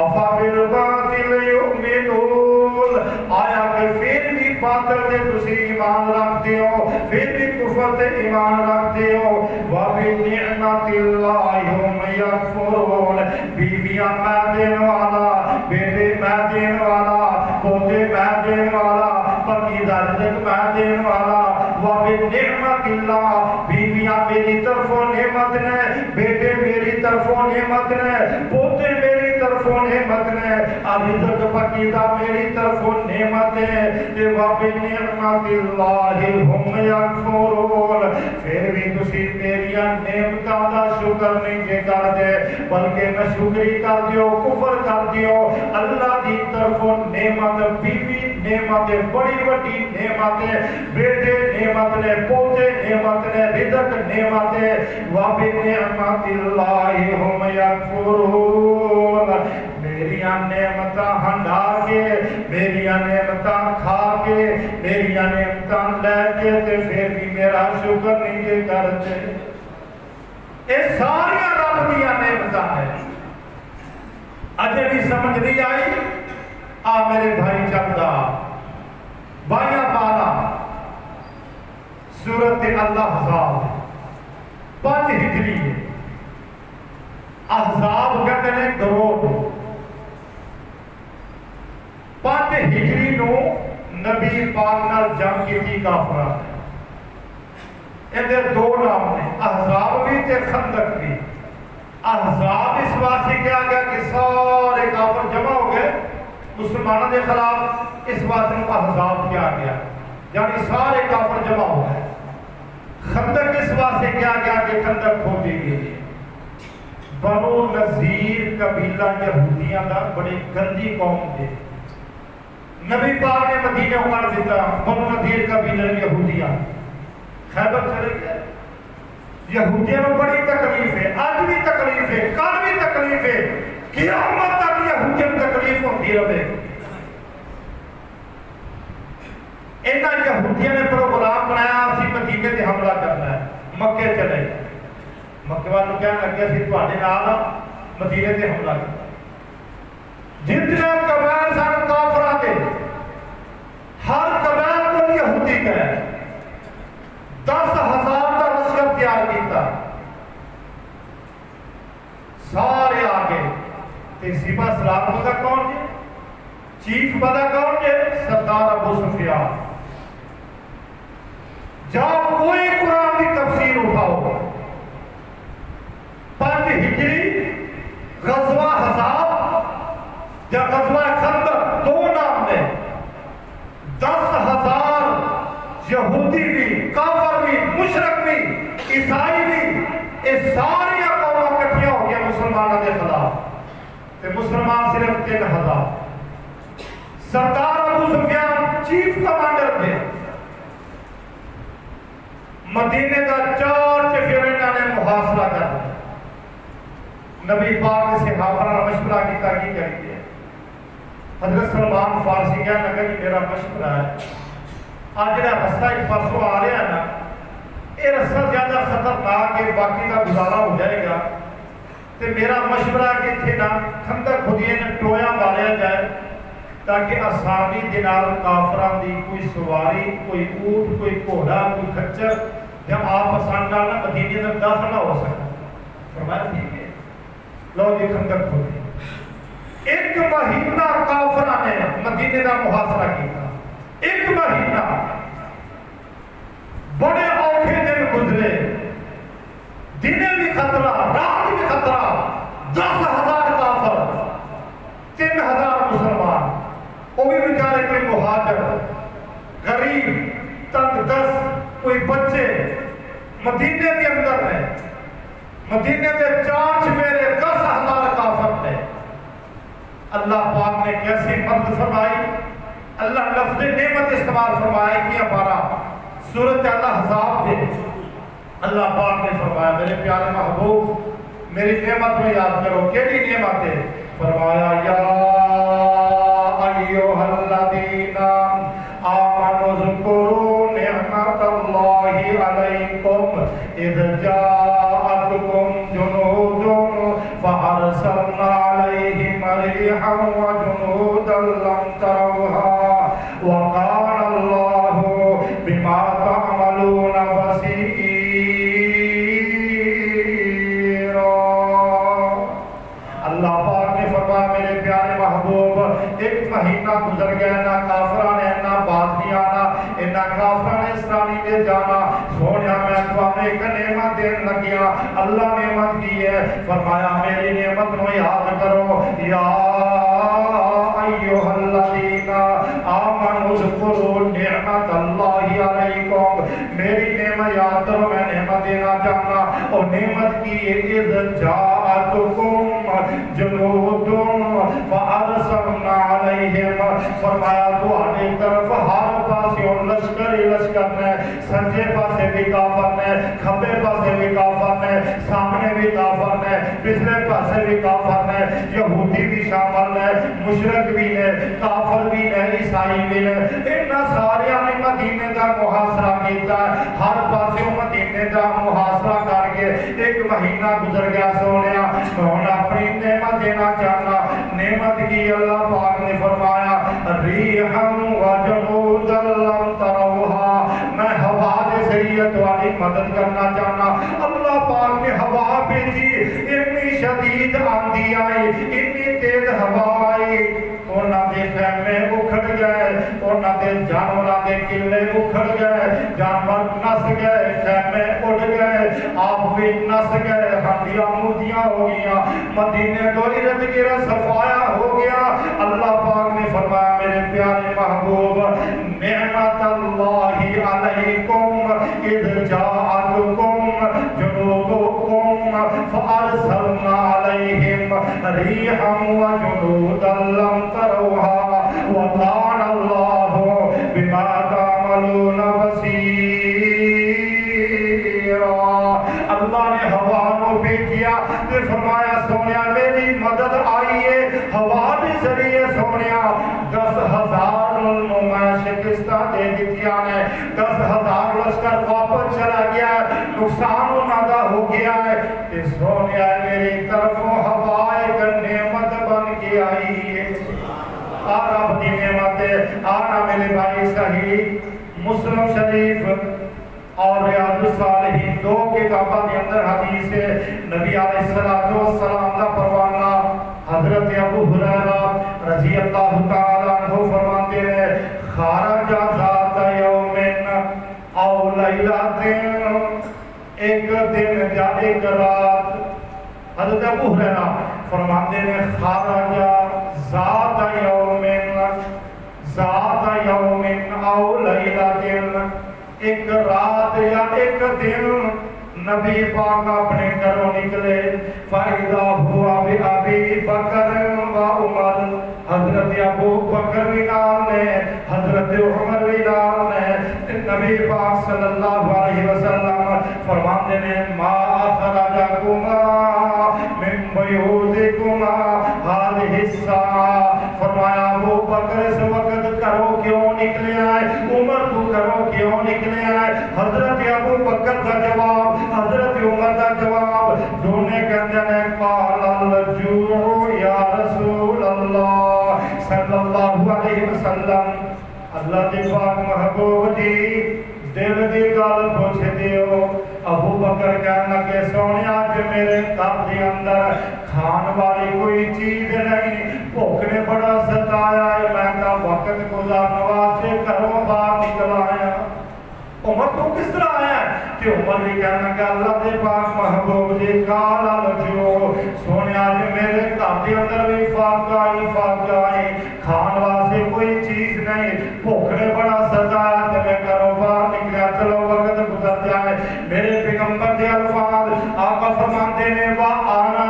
افبالباطل یؤمنون آیا کہ پھر بھی باطل دے تسی ایمان رکھتے ہو پھر بھی کفر دے ایمان رکھتے ہو وَبِنِعْمَةِ اللَّهِ هُمْ يَكْفُرُونَ بیویاں میں دین والا بیٹے میں دین والا پوتے میں دین والا پاکیزہ رزق میں دین والا وَبِنِعْمَةِ اللَّهِ بیویاں میری طرفوں نعمت نے بیٹے میری طرفوں نعمت نے پوتے میری طرفوں نعمت نے رزق پاکیزہ میری طرفوں نعمت ہے کہ وَبِنِعْمَةِ اللَّهِ هُمْ يَكْفُرُونَ پھر بھی تسی میری نعمتاں دا شکر نہیں جے کر دے بلکہ ناشکری کر دیو کفر کر دیو اللہ دی طرفوں نعمت بیوی نعمت بڑی بڑی نعمت بیٹے نعمت نے پوتے نعمت نے رزق نعمت وَبِنِعْمَةِ اللَّهِ هُمْ يَكْفُرُونَ میریاں نعمتاں ہنڈا کے میریاں نعمتاں کھا کے میریاں نعمتاں لے کے تے پھر بھی میرا شکر نہیں جے کرتے یہ ساری رب دیا نعمتاں ہیں اجے بھی سمجھ نہیں آئی آ میرے بھائی چلدا بائیاں پارا سورت الاحزاب 5 ہجری ہے احزاب کہتے ہیں گروہ 5 ہجری نو نبی پاک نال جنگ کی کافران اندر 2 نام نے احزاب بھی تے خندق بھی احزاب اس واسطے کیا گیا کہ سارے کافر جمع ہو گئے مسلمانوں کے خلاف اس واسطے احزاب کیا گیا یعنی سارے کافر جمع ہو گئے خندق اس واسطے کیا گیا کہ خندق کھودی گئی. بنو نذیر قبیلہ یہودیاں دا بڑی گندی قوم تھے. نبی پاک نے مدینہ اڑ دیتا. بنو نذیر قبیلہ یہودیاں خیبر چلے گئے. یہودیوں میں بڑی تکلیف ہے، آج بھی تکلیف ہے، کل بھی تکلیف ہے، قیامت تک یہودیوں میں تکلیف ہوتی رہے. انہاں یہودیوں نے پروگرام بنایا اسی مدینے تے حملہ کرنا ہے. مکے چلے گئے. مکے والوں کہنے لگے اسی تواڈے نال مدینے تے حملہ کرنا. جتنے قبائل سن کافراں دے ہر قبائل کو یہودی کہے. 10,000 کا لشکر تیار کیتا. سارے آگے تے سپاہ سالار پتہ کون جے؟ چیف پتہ کون جے؟ سردار ابو سفیان. جب کوئی قرآن کی تفسیر اٹھاؤ 5 ہجری غزوہ حزاب یا غزوہ خندق 2 نام میں 10,000 یہودی بھی، کافر بھی، مشرک بھی، عیسائی بھی، یہ ساری قومیں اکٹھیاں ہو گیا مسلمانوں کے خلاف. تے مسلمان صرف 3,000. سردار ابو سفیان چیف کمانڈر تھے. مدینے کا 4 چفیر انہوں نے محاصرہ کر دیا. نبی پاک نے صحابہ نے مشورہ کیتا کی کریے. حضرت سلمان فارسی کہنے لگا کہ میرا مشورہ ہے آج جڑا رستہ ایک پرسوں آ رہا ہے نا، یہ رستہ زیادہ خطرناک ہے، باقی کا گزارا ہو جائے گا. تے میرا مشورہ ہے کہ تھے نا خندق کھودیے نا ٹویا ماریا جائے تاکہ آسانی دنال کافران دی کوئی سواری، کوئی اونٹ، کوئی گھوڑا، کوئی کچر جب آپ آسان ڈالنا مدینے میں داخل نہ ہو سکتا. فرمایا ٹھیک ہے، لو جی خندق کھودی. 1 مہینہ کافران نے مدینے کا محاصرہ کیا. 1 مہینہ بڑے اوکھے دن گزرے. دنے بھی خطرہ، رات بھی خطرہ. 10,000 کافر، 3,000 مسلمان. وہ بھی بیچارے کوئی مہاجر، غریب، تنگ دست، کوئی بچے مدینے کے اندر ہیں. مدینے کے 4 چفیرے 10,000 کافر تھے. اللہ پاک نے کیسی مدد فرمائی. اللہ لفظ نعمت استعمال فرمایا کہ ہمارا سورۃ الاحزاب تھے. اللہ پاک نے فرمایا میرے پیارے محبوب میری نعمت میں یاد کرو. کیڑی نعمت ہے؟ فرمایا یا ایھا الذین آمنوا اذکروا نعمت اللہ علیکم اذ جاءتکم جنود فارسلنا علیہم ريحا وجنودا لم تروها وكان الله بما تعملون بصيرا. اللہ پاک نے فرمایا میرے پیارے محبوب 1 مہینہ گزر گیا، نہ کافران نے نہ بات نہیں آنا، نہ کافران نے اسرانی دے جانا. سونیا میں تو نے ایک نعمت دین لگیا. اللہ نعمت کی ہے. فرمایا میری نعمت نو یاد کرو. یا ایھا الذین آمنوا اذکروا نعمت اللہ علیکم. میری نعمت یاد کرو. میں نعمت دینا چاہنا. اور نعمت کی اذ جاءتکم جنود فارسلنا علیہم. فرمایا تواڈی طرف ہر پاسوں لشکر ہی لشکر نے. سجے پاسے بھی کافر نے، کھبے پاسے بھی کافر نے، سامنے بھی کافر نے، پچھلے پاسے بھی کافر نے. یہودی بھی شامل نے، مشرک بھی نے، کافر بھی نے، عیسائی بھی نے. انہاں ساریاں نے مدینے کا محاصرہ کیتا. ہر پاسوں مدینے کا محاصرہ کر کے 1 مہینہ گزر گیا. سونیا میں اپنی نعمت دینا چاہنا. نعمت کی اللہ پاک نے فرمایا ریحا وجنودا لم تروها. میں ہوا دے ذریعے تمہاری مدد کرنا چاہنا. اللہ پاک نے ہوا بھیجی. اتنی شدید آندھی آئی، اتنی تیز ہوا آئی، انہاں دے خیمے اکھڑ گئے، انہاں دے جانوراں دے قلعے اکھڑ گئے. جانور نس گئے، خیمے اڑ گئے، آپ بھی نس گئے، ہڈیاں وادیاں مودیاں ہو گیا، مدینے کو ارد گرد صفایا ہو گیا۔ اللہ پاک نے فرمایا میرے پیارے محبوب نعمت اللہ علیکم اذ جاءتکم جنودکم فارسلنا علیہم ریحا وجنودا لم تروها وکان اللہ بما تعملون بصیر۔ اللہ نے ہوا کو بھیجیا تے فرمایا سونیا میری مدد آئی ہے، ہوا بھی ذریعے سونیا 10,000 میں شکستہ دے دیا نے، 10,000 لشکر واپس چلا گیا، نقصان نادا ہو گیا ہے، تے سونیا میری طرف ہوا ایک نعمت بن کے آئی ہے۔ رب دی نعمت ہے۔ آنا میرے بھائی صحیح مسلم شریف اور ریاض الصالحین دو کتابوں کے اندر حدیث ہے، نبی علیہ السلام کا پروانہ حضرت ابو ہریرہ رضی اللہ تعالیٰ عنہ فرماتے ہیں خارج ذات یوم او لیلۃ، ایک دن یا ایک رات، حضرت ابو ہریرہ فرماتے ہیں خارج ذات یوم او لیلۃ، ایک رات یا ایک دن نبی پاک اپنے گھروں نکلے، فَإِذَا هُوَ بِأَبِي بَكْرٍ وَعُمَرٍ، حضرت ابو بکر بھی نام نے، حضرت عمر بھی نام نے۔ نبی پاک صلی اللہ علیہ وسلم فرماتے ہیں ما اخرجکما من بیوتکما هذه الساعة، فرمایا ابو بکر اس وقت کرو کیوں نکلے آئے، عمر تو کرو کیوں نکلے آئے؟ حضرت ابو بکر کا جواب، حضرت عمر کا جواب دونوں کہتے ہیں قال الجوع یا رسول اللہ صلی اللہ علیہ وسلم، اللہ کے پاک محبوب جی دل دی گل پوچھ دیو۔ ابو بکر کہنا کہ سونے آج میرے گھر کے اندر کھان والی کوئی چیز نہیں، بھوک نے بڑا ستایا ہے، میں کا وقت گزارنے واسطے گھروں باہر نکل آیا۔ عمر تو کس طرح آیا ہے کہ عمر بھی کہنا کہ اللہ کے پاک محبوب جی کالا لجو، سونے آج میرے گھر کے اندر بھی فاقہ آئی، کھان واسطے کوئی چیز نہیں، بھوک نے بڑا ستایا تے میں گھروں باہر نکلیا، چلو وقت گزر جائے۔ میرے پیغمبر کے الفاظ آقا فرماتے ہیں وَآنا،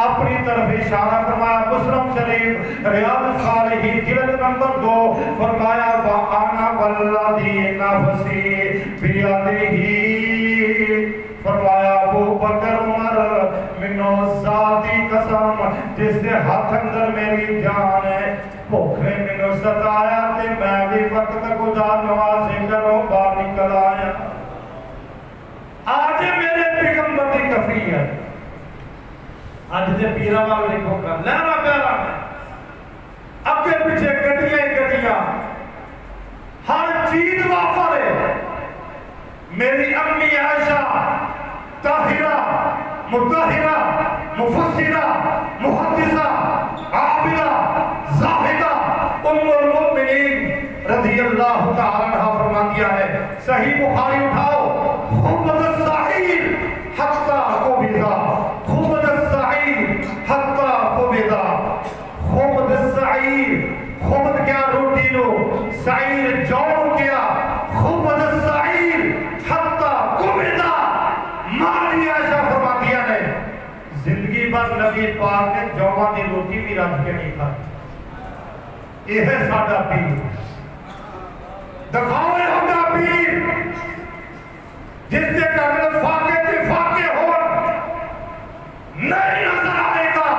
اپنی طرف اشارہ فرمایا، مسلم شریف ریاض الصالحین جلد نمبر 2 فرمایا وَآنا وَالَّذِي نَفْسِي بِيَدِهِ، فرمایا ابو بکر عمر منو ذاتی قسم جس سے ہاتھ اندر میری جان ہے، بھوک نے منو ستایا تے میں بھی وقت گزارنے واسطے گھروں باہر نکل آیا۔ آج میرے پیغمبر دی کفی ہے، آج دے پیرا والے کو کر لینا پیارا ہے، اگے پیچھے گڈیاں ہر چیز وافر ہے۔ میری امی عائشہ طاہرہ مطہرہ مفسرہ محدثہ عابدہ زاہدہ ام المؤمنین رضی اللہ تعالیٰ عنہ فرماتی ہے، صحیح بخاری اٹھاؤ، خبز السعیر حتی قبضہ، خبز السعیر حتی قبضہ، خبز السعیر، خبز کیا روٹی لو، سعیر جو کیا، خبز السعیر حتی قبضہ۔ ماری عائشہ فرماتی ہے زندگی بس نبی پاک نے جوان دی روٹی بھی رکھ کے نہیں کھائی۔ یہ ہے ساڈا پیر، دکھاوے ہوگا پیر جس سے کہنے فاقے تے فاقے ہو نہیں نظر آئے گا،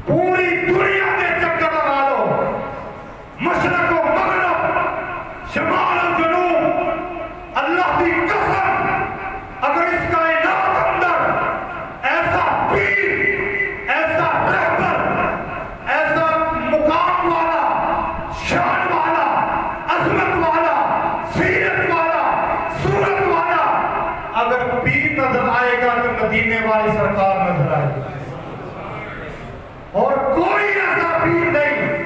پوری دنیا میں چکر لگا لو، مشرق و مغرب شمال و جنوب، اللہ کی قسم اگر اس کائنات اندر ایسا پیر، ایسا رہبر، ایسا مقام والا، شان والا، عظمت والا، سیرت والا، صورت والا اگر پیر نظر آئے گا تو مدینے والی سرکار نظر آئے گا، اور کوئی ایسا پیر نہیں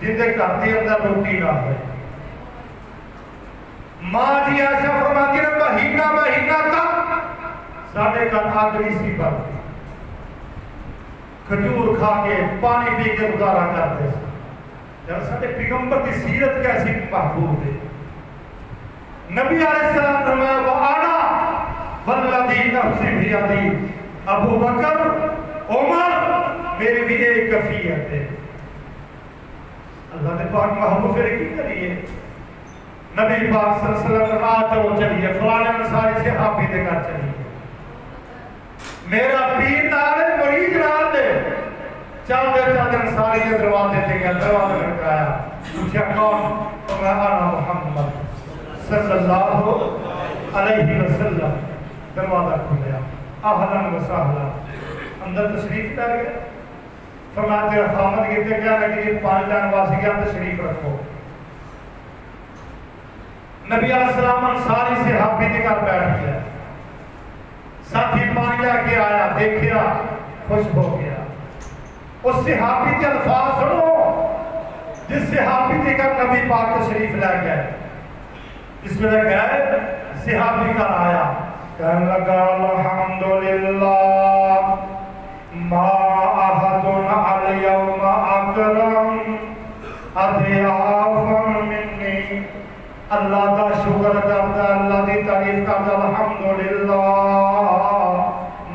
جن کے گھر کے اندر روٹی نہ ہے۔ ماں جی عائشہ فرماتی ہے مہینہ تک ساڑھے کل آگ نہیں سی بڑھتی، کھجور کھا کے پانی پی کے گزارا کرتے ہیں۔ جب ساڑھے پیغمبر کی سیرت کیسی محبوب ہے، نبی علیہ السلام فرمایا وَأَنَا وَالَّذِي نَفْسِي بِيَدِهِ، ابو بکر عمر میری بھی ایک کفیت ہے۔ اللہ نے پاک محبوب پھر کی کریے، نبی پاک صلی اللہ علیہ وسلم آجو چلیے فلانے انصاری سے آپ بھی دے کر چلیے، میرا پیر نالے مرید نال دے، چل دے انصاری کے دروازے دے گیا، دروازے میں کرایا، پوچھا کون؟ تو میں آنا محمد صلی اللہ علیہ وسلم، دروازہ کھولیا، اہلاً و سہلاً، اندر تشریف کر گئے، فرمایا تیرا خامد کہتے کیا لگی پانچ جان واسی کیا تشریف رکھو۔ نبی علیہ السلام انصاری سے حافی دے کر بیٹھ گیا، ساتھی پانی لے کے آیا، دیکھیا خوش ہو گیا۔ اس صحابی کے الفاظ سنو جس صحابی دے کر نبی پاک تشریف لے گئے، اس میں گئے صحابی کا آیا، کہنے لگا الحمدللہ ما احدن الیوم اکرم اضیافا منی، اللہ دا شکر کرتا، اللہ دی تعریف کرتا، الحمدللہ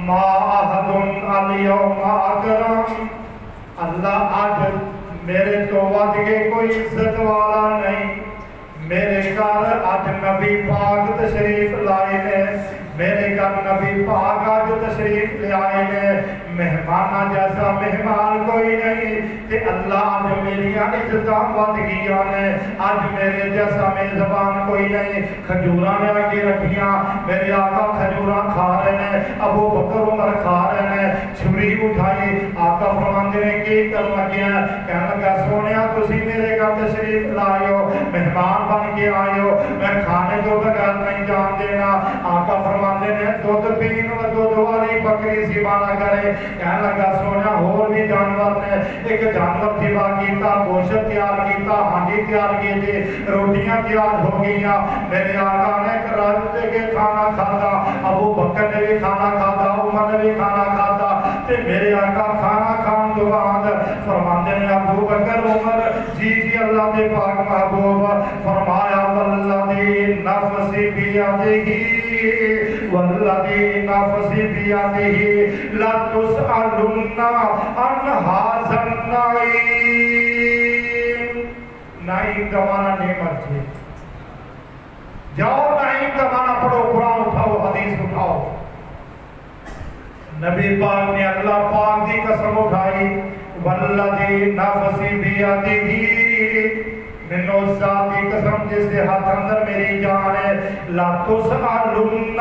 ما احدن الیوم اکرم، اللہ آج میرے تو ود کے کوئی عزت والا نہیں، میرے گھر آج نبی پاک تشریف لائے نے، میرے گھر نبی پاک آج تشریف لے آئے نے، مہمانہ جیسا مہمان کوئی نہیں، کہ اللہ آج میری عزتاں ود گیا نے، آج میرے جیسا میزبان کوئی نہیں۔ کھجوراں نے آگے رکھیاں، میرے آقا کھجوراں کھا رہے ہیں، ابو بکر عمر کھا رہے ہیں، چھری اٹھائی، آقا فرماندے نے کی کر لگیا، کہنے لگا سونیا تسی میرے گھر تشریف لائے ہو، مہمان بن کے آئے ہو، میں کھانے کو بغیر نہیں جان دینا۔ آقا فرماندے نے دودھ پین و دودھ والی بکری سیوانا کرے، کہنے لگا سونا اور بھی جانور نے، ایک جانور سیوا کیتا، گوشت تیار کیتا، ہانڈی تیار کیتے، روٹیاں تیار ہو گئیاں، میرے آقا نے رات کے کھانا کھاتا، ابو بکر نے بھی کھانا کھاتا، عمر نے بھی کھانا کھاتا، تے میرے آقا کھانا کھان تو بعد فرماندے نے ابو بکر عمر جی جی اللہ دے پاک محبوب، فرمایا والذی نفسی بیدہ والذی نفسی بیدہ لتسألن عن ھذا النعیم، نعیم کا معنی نعمت ہے، جاؤ نعیم کا معنی پڑھو، قرآن اٹھاؤ، حدیث اٹھاؤ۔ نبی پاک نے اللہ پاک دی قسم اٹھائی، والذی نفسی بیدہ، منو ذاتی قسم جس کے ہاتھ اندر میری جان ہے، لا تسألن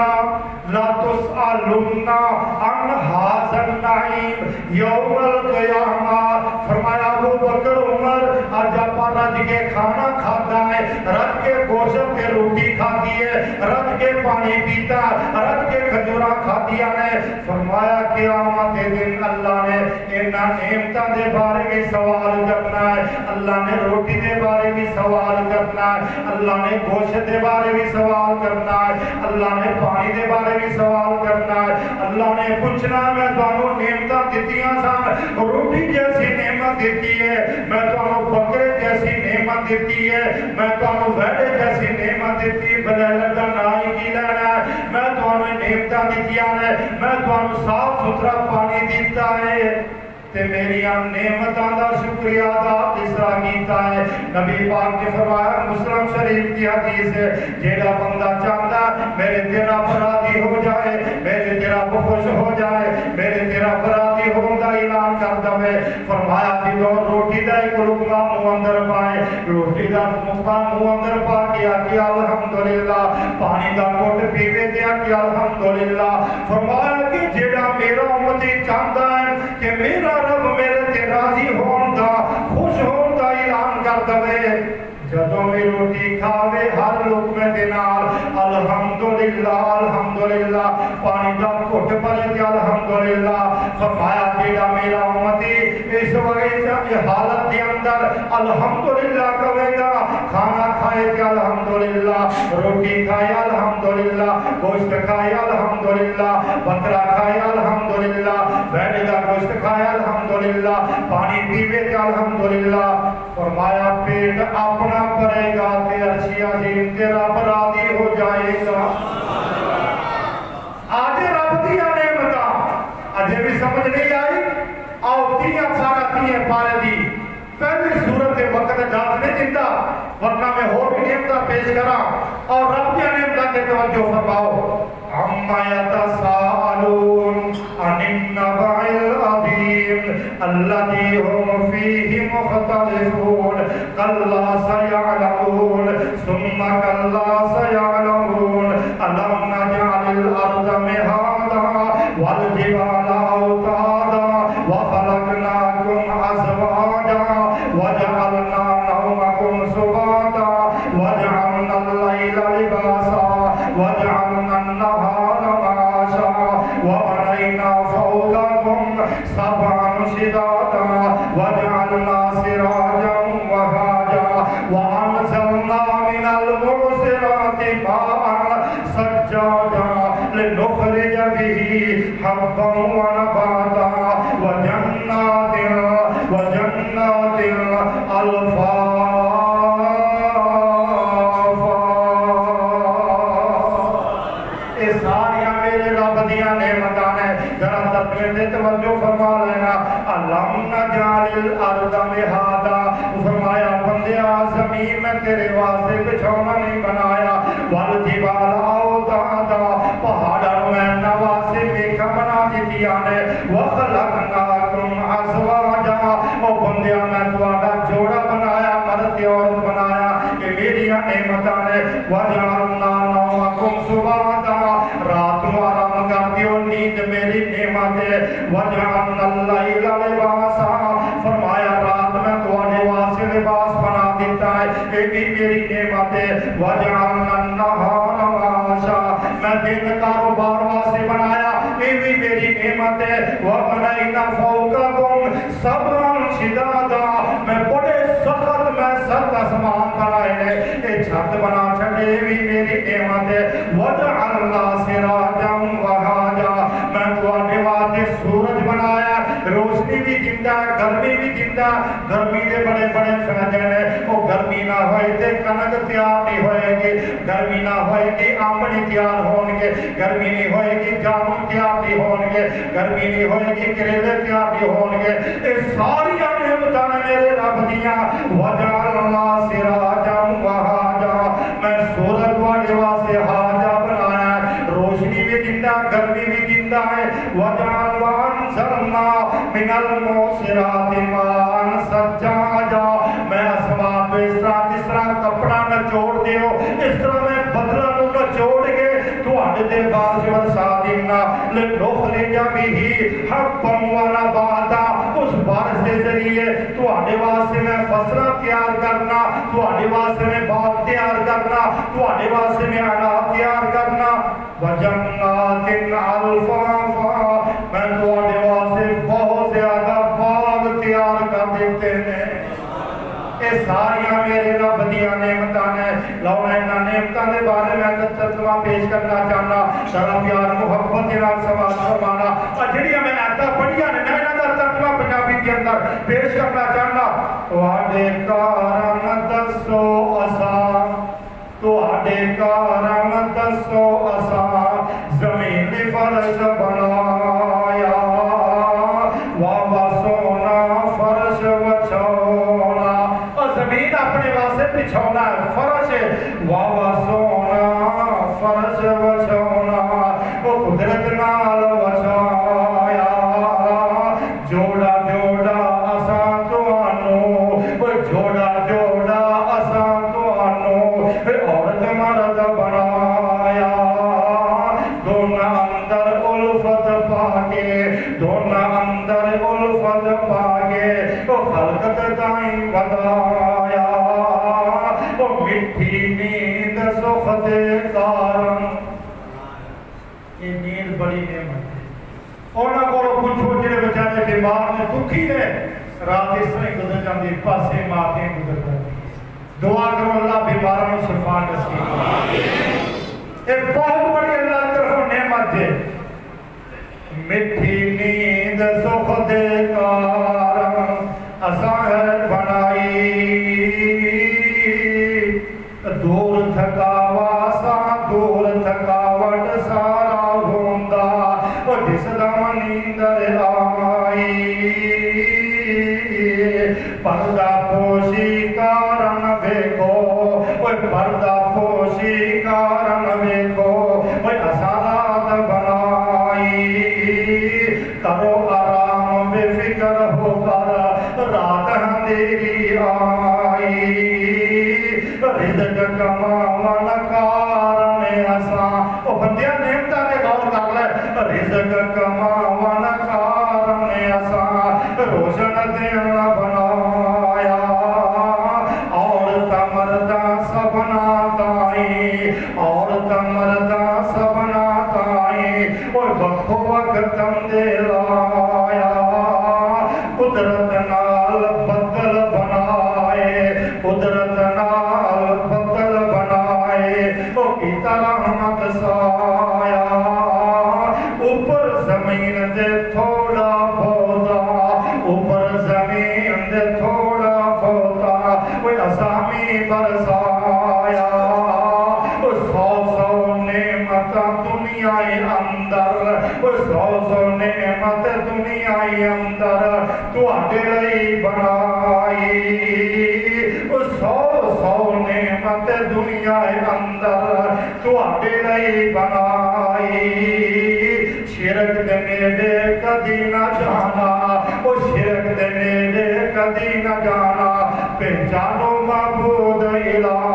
عن ھذا النعیم یوم القیامہ، فرمایا ابو بکر عمر آج آپ رج کے کھانا کھاتا ہے، رج کے گوشت کے روٹی کھاتی ہے، رج کے پانی پیتا، رج کے کھجوراں کھاتیاں نے، فرمایا قیامت دن اللہ نے انہاں نعمتاں دے بارے میں سوال کرنا ہے، اللہ نے روٹی دے بارے بھی سوال کرنا ہے، اللہ نے گوشت دے بارے بھی سوال کرنا ہے، اللہ نے پانی دے بارے بھی سوال کرنا ہے، اللہ نے پوچھنا میں تانوں نعمتاں دتیاں سن، روٹی جیسی نعمت دیتی ہے، میں تانوں بکرے جیسی نعمت دیتی ہے، میں تانوں ویڑے جیسی نعمت دیتی ہے، بلے دا نائی کی لینا ہے، میں تانوں نعمتاں دتیاں نے، میں تانوں صاف ستھرا پانی دیتا ہے، تے میری نعمتاں دا شکریہ ادا اس طرح کیتا ہے۔ نبی پاک نے فرمایا مسلم شریف کی حدیث ہے، جیڑا بندہ چاہتا میرے تیرا راضی ہو جائے، میرے تیرا خوش ہو جائے، میرے تیرا راضی ہون دا اعلان کر دے، فرمایا کہ روٹی دا ایک لقمہ منہ اندر پائے، روٹی دا لقمہ منہ اندر پا کے کہ الحمدللہ، پانی دا گھٹ پیوے دیا کہ الحمدللہ، فرمایا کہ جیڑا میرا امتی چاہتا ہے کہ میرا رب میرے تے راضی ہون دا، خوش ہون دا اعلان کر دے، جدوں بھی روٹی کھاوے ہر لقمے دے نال الحمدللہ الحمدللہ، پانی دا گھٹ بھرے تے الحمدللہ۔ فرمایا جیڑا میرا امتی اس وقت حالت دے اندر الحمدللہ کہے گا، کھانا کھائے تے الحمدللہ، روٹی کھائے الحمدللہ، گوشت کھائے الحمدللہ، بکرا کھائے الحمدللہ، بھیڑ دا گوشت کھائے الحمدللہ، پانی پیوے تے الحمدللہ۔ فرمایا پیٹ اپنا بھرے گا تے عرش عظیم تے رب راضی ہو جائے گا۔ آج رب دیا نعمتاں اجے بھی سمجھ نہیں آئی؟ آؤ تیاں سارا تیاں پارے دی پہلی صورت وقت اجازت نہیں دیتا، ورنہ میں اور بھی نعمتاں پیش کرا اور رب دیا نعمتاں کے توجہ فرماؤ۔ عما يتساءلون عن النبأ العظيم الذي هم فيه مختلفون كلا سيعلمون ثم كلا سيعلمون ألم نجعل الأرض مهادا والجبال أوتادا وخلقناكم أزواجا وجعلنا نومكم سباتا وجعلنا الليل لباسا وجعلنا النهار معاشا وبنينا فوقكم سبعا شدادا وجعلنا سراجا وهاجا وأنزلنا من المعصرات ماء ثجاجا لنخرج به حبا ونباتا وجنات الفافا۔ اے ساریاں میرے رب دیاں نعمتاں نے، ذرا ترجمے تے توجہ فرما لینا۔ الم نجعل الارض مہادا، فرمایا بندیا زمین میں تیرے واسطے بچھونا نہیں بنایا، والجبال اوتادا، پہاڑوں میں نواسے میکھا بنا دیتیاں نے، وخلقناکم ازواجا، او بندیا میں تواڈا جوڑا بنایا، مرد عورت بنایا، کہ میری نعمتاں نے، وجعلنا نومکم سباتا، رات کو آرام کر دیو، نیند میری نعمت ہے، وجعلنا اللیل لباسا، فرمایا رات میں تواڈے واسطے لباس بنا دیتا ہے، یہ بھی میری نعمت ہے، وجعلنا النہار معاشا، میں دن کاروبار واسطے بنایا، یہ بھی میری نعمت ہے، وبنینا فوقکم سبعا شدادا، میں بڑے سخت میں سخت آسمان بنائے ہیں، یہ چھت بنا چھڑے بھی میری نعمت ہے، وجعلنا سراجا وہاجا، میں تواڈے واسطے سورج بنایا، روشنی بھی دیندا، گرمی بھی دیندا، گرمی دے بڑے بڑے فائدے ہیں، وہ گرمی نہ ہوئے تے کنک تیار نہیں ہوئے گی، گرمی نہ ہوئے گی آم نہیں تیار ہون گے، گرمی نہیں ہوئے گی جامن تیار نہیں ہون گے، گرمی نہیں ہوئے گی کریلے تیار نہیں ہون گے، یہ ساری نعمتاں میرے رب دیاں، وجعلنا سراجا وہاجا، میں سورج تواڈے واسطے ہاجا بنایا ہے، روشنی بھی دیندا، گرمی بھی دیندا ہے، وجعلنا انزلنا من المعصرات ماء ثجاجا، میں اسباب پہ اس طرح جس طرح کپڑا نچوڑ دیو، اس طرح میں بدلہ نو نچوڑ کے تواڈے دے بارش برسا دینا، لنخرج به حبا ونباتا، اس بارش کے ذریعے تواڈے واسطے میں فصلاں تیار کرنا، تواڈے واسطے میں باغ تیار کرنا، تواڈے واسطے میں اناج تیار کرنا، وجنات الفافا، میں تواڈے واسطے بہت زیادہ باغ تیار کر دیتے ہیں۔ یہ ساریاں میرے رب دیاں نعمتاں نے، لو میں انہاں نعمتاں دے بارے میں ترجمہ پیش کرنا چاہنا، سارا پیار محبت دے نال سماعت فرمانا، اور جڑیاں میں آیتاں پڑھیاں نے میں انہاں دا ترجمہ پنجابی کے اندر پیش کرنا چاہنا۔ تواڈے کارم دسو اساں، تواڈے کارم دسو اساں، زمین دی فرش بنایا، وابا سونا فرش وچھونا، زمین اپنے واسطے بچھونا ہے، فرش ہے، وابا سونا فرش وچھونا، وہ قدرت نال وچھایا، جوڑا جوڑا اساں توانو، وہ جوڑا جوڑا اساں توانو، عورت مرد بنایا، دونوں اندر الفت پاکے، دونوں اندر الفت پاکے، وہ خلقت تائیں بدایا، وہ مٹھی نیند سخت کارم یہ نیند بڑی نعمت ہے اونا کو پوچھو جڑے بچارے بیمار نے دکھی نے رات اس طرح گزر جاندی پاسے ماتیں گزر جاندی دعا کرو اللہ بیماروں شفا نصیب ایک بہت بڑی اللہ کی طرف نعمت ہے مٹھی نیند سخت کارم اساہر بنائی دور تھکاوا سا دور تھکاوٹ سارا ہوندہ اور جس دم نیندر آئی پردہ پوشی کارن بیکو پردہ پوشی کارن بیکو اسارات بنائی کرو آرام بے فکر ہو کر رات اندھیری آئی رزق کماون کارن اساں او بندیاں نعمتاں تے غور کر لے رزق کماون کارن اساں روشن دن بنایا عورت مردہ سبنا تائیں عورت مردہ سبنا تائیں اور وقت وقت دے لایا قدرت نال بدل بنائے قدرت نال بدل بنائے او کیتا رحمت سایا اوپر زمین دے تھوڑا بہتا اوپر زمین دے تھوڑا بہتا کوئی اسامی برسایا سو سو نعمت دنیا اندر سو سو نعمت دنیا اندر تو آٹے لئی بنائی سو سو نعمت دنیا اندر تو آٹے لئی بنائی شرک دے نیڑے کدی نہ جانا شرک دے نیڑے کدی نہ جانا پہچانو معبود الہ